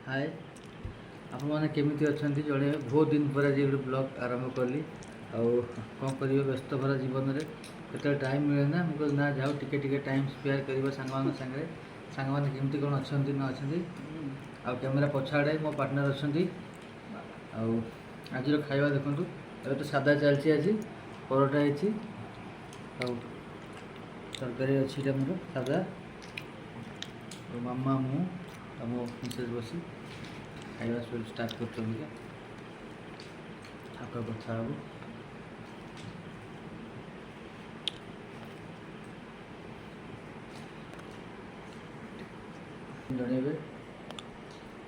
हाय आपण मैंने केमी अच्छा जड़े बहुत दिन पर आज गोटे ब्लॉग आरंभ कली कौन कर व्यस्त भरा जीवन में केत टाइम मिले ना मुझे ना जाओ टिके टाइम स्पेयर कर सांगे सांग केमती कौन अच्छा न अच्छा आ कैमेरा पछाड़े मो पार्टनर अच्छा आज खावा देखूँ अब तो सादा चलती आज परोटा तरकारी अच्छी मोर सादा मामा मु मो मिसेज बसी खाଇବା स्टार्ट कर कथा हम जनइबे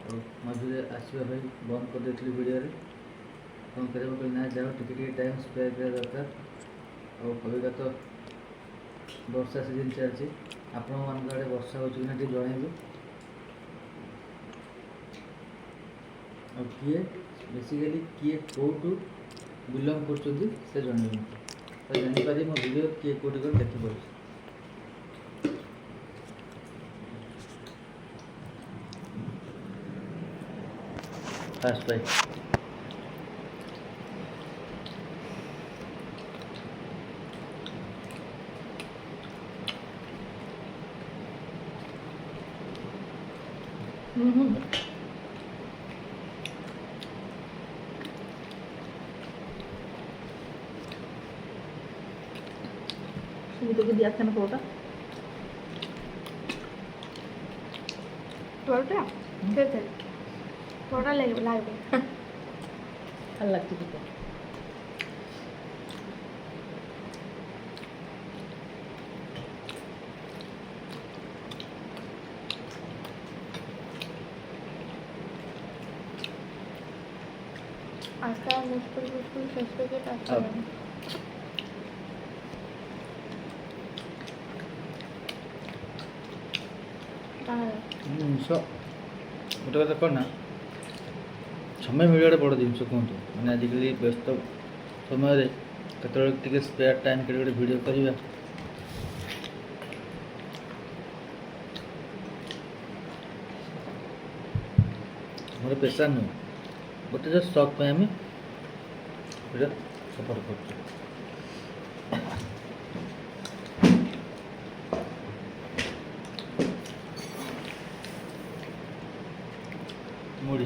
और मझे आसवा बंद कर देती वीडियो कौन कर ना जाओ टिके टाइम स्पेयर कर दरकार और कविका तो वर्षा सीजन चलती आपण मान आड़े वर्षा हो जनइबे और किए बेसिकली किए कौटू बिलंग कर जनइबे तो जापर मो वीडियो किए कौटी कर देखिप फास्ट बाइट সুমিতকে দিয়ে আসছে না পরোটা পরোটা খেতে পরোটা লাগবে ভালো লাগছে খেতে আজকে মুশকিল শেষ থেকে আসছে जिनस गोटे कथा कौन ना समय मिले बड़ जिन कहतु मैंने आजिकल व्यस्त समय के स्पेयर टाइम के गोटे वीडियो करवा मोर पेशा नुह गोटे जस्ट शौक पे आम सपोर्ट कर मुड़ी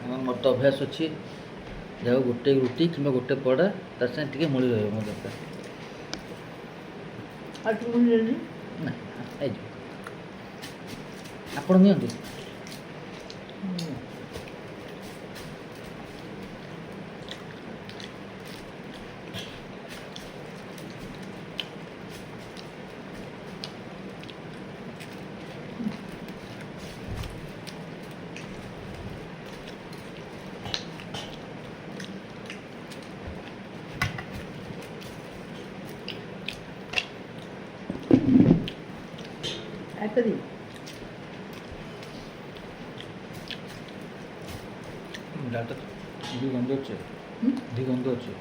मोर तो अभ्यास अच्छी जाओ गोटे रुटी कि गोटे पड़ा तार साथ मुड़ी रही मो दरकार ना आपण नि একটা দিই डाटा गंध अच्छे गंध अच्छे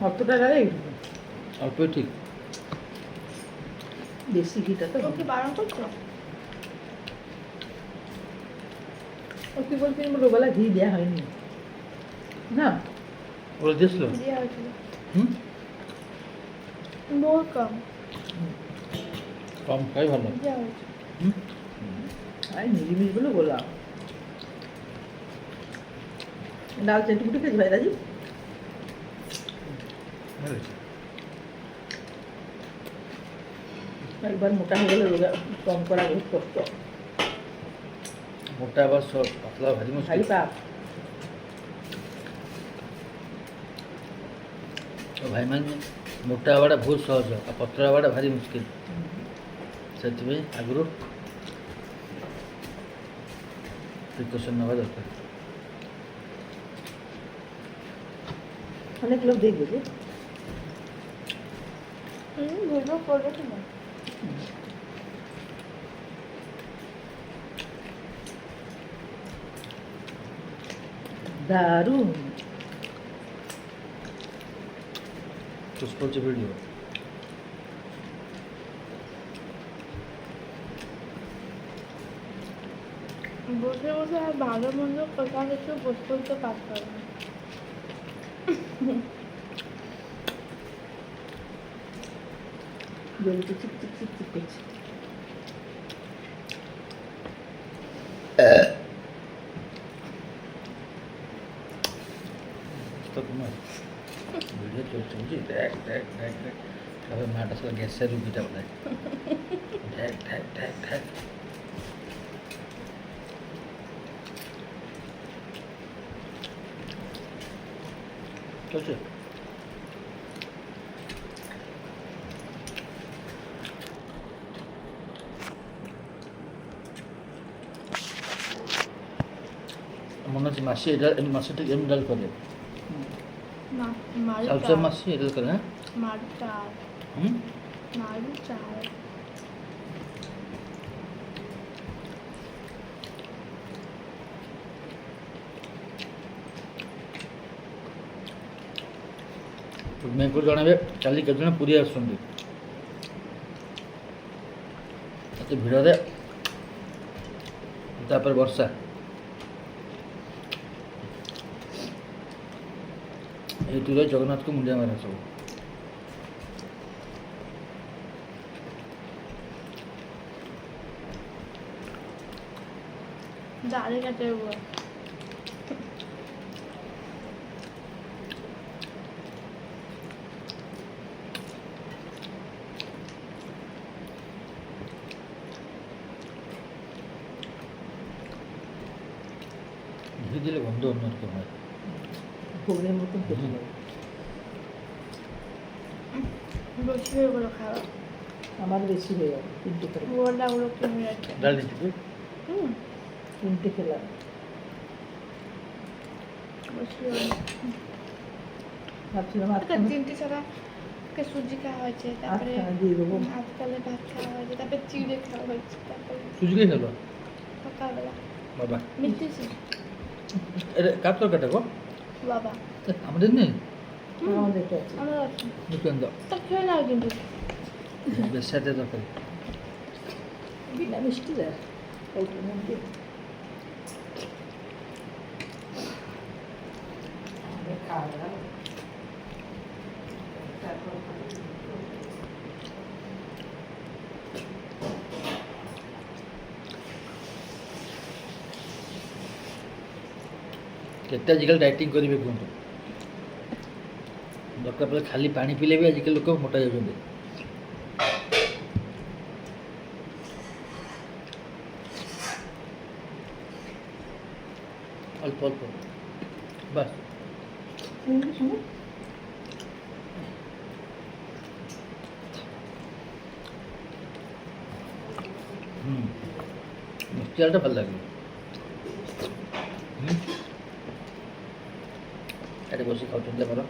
অতটা গাড়ি अल्प ठीक দেশি ঘিটা তো ওকে বারণ করছো ও কি বলছি রোবেলা ঘি দেওয়া হয়নি না ওরা দিয়েছিল দেওয়া হয়েছিল बहुत कम कम खाई ভালো দেওয়া হয়েছিল আর নিরিবিলিগুলো বললাম ডাল চেটুকুটি খেয়েছি ভাই রাজি একবার মোটা হয়ে গেলে রোগা কম করা বহুত কষ্ট মোটা আবার সব পাতলা ভারী খালি মুশকিল পাপ तो भाई मान मोटा हवाटा बहुत सहज और पतला हवाटा भारी मुश्किल से आगु प्रिकसन ना दरकार অনেক লোক দেখবে যে ভিডিও করবে কি না দারুণ पुष्पाची व्हिडिओ বসে বসে আর ভালো মন্দ কথা কিছু বলতে পারতো না। জলদি চিপ চিপ চিপ চিপ করছে। তো তোমার ভিডিও চলছে বুঝি ঢ্যাক ঢ্যাক ঢ্যাক ঢ্যাক তবে মাটা সাথে গ্যাসের রুগীটা বলে ঢ্যাক ঢ্যাক ঢ্যাক ঢ্যাক চলছে মনে হচ্ছে মাসি এটা মাসিটা এমনি ডাল করে চালচা মাসি এটা করে হ্যাঁ মারু চাল হুম মারু চাল ମେକୁ ଜଣେଇବେ କାଲି କେତେଜଣ ପୁରୀ ଆସୁଛନ୍ତି ଏତେ ଭିଡ଼ରେ ତାପରେ ବର୍ଷା ଏଇଠିରେ ଜଗନ୍ନାଥକୁ ମୁଣ୍ଡିଆ ମାରା ସବୁ দাঁড়ে কাটে বুয়া ঘি দিলে গন্ধ অন্যরকম হয় ভোগের মতন খেতে লাগে। বেশি হয়ে গেলো খাওয়া আমার বেশি হয়ে যাবে, 3টে করে। বুয়াটা ওগুলো কমে যাচ্ছে ডাল দিচ্ছি তুই 3টে খেলাম। বেশি হয়ে ভাবছিলাম আজকে 3টে ছাড়া আজকে সুজি খাওয়া হয়েছে তারপরে আটখানা দিয়ে দেবো। আজকালে ভাত খাওয়া হয়েছে তারপরে চিড়ে খাওয়া হয়েছে তারপরে সুজিকে খেলো সকালবেলা বাবা মিটেছি এটা কাপ তরকারিটা গো বাবা আমাদের নেই আমাদের তো আছে। আমার আছে দোকান দাও তা খেয়ে নাও কিন্তু বেশ সাথে তরকারি বিনা মিষ্টি দেয় অল্প মধ্যে। খাওয়া দাওয়া তারপর କେତେ ଆଜିକାଲି ଡାଇଟିଂ କରିବେ କୁହନ୍ତୁ ଦରକାର ପଡ଼ିଲେ ଖାଲି ପାଣି ପିଇଲେ ବି ଆଜିକାଲି ଲୋକ ମୋଟା ଯାଉଛନ୍ତି ଅଳ୍ପ ଅଳ୍ପ ବାସ୍ ଶୁଣ ମିକ୍ସଚରଟା ଭଲ ଲାଗିବ ଏଠି ବସି ଖାଉଛନ୍ତି ଆମର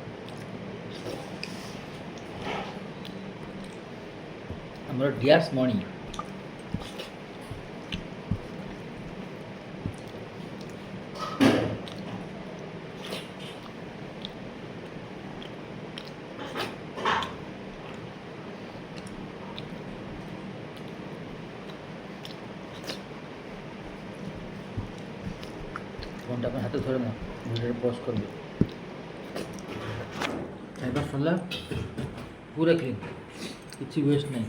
ଆମର ଡିଆର୍ସ ମଣି ফোনটা আপনার হাতে ধরে না ভিডিওটা পজ করবে ଖାଇବା ସରିଲା ପୁରା କ୍ଲିନ୍ କିଛି ୱେଷ୍ଟ ନାହିଁ।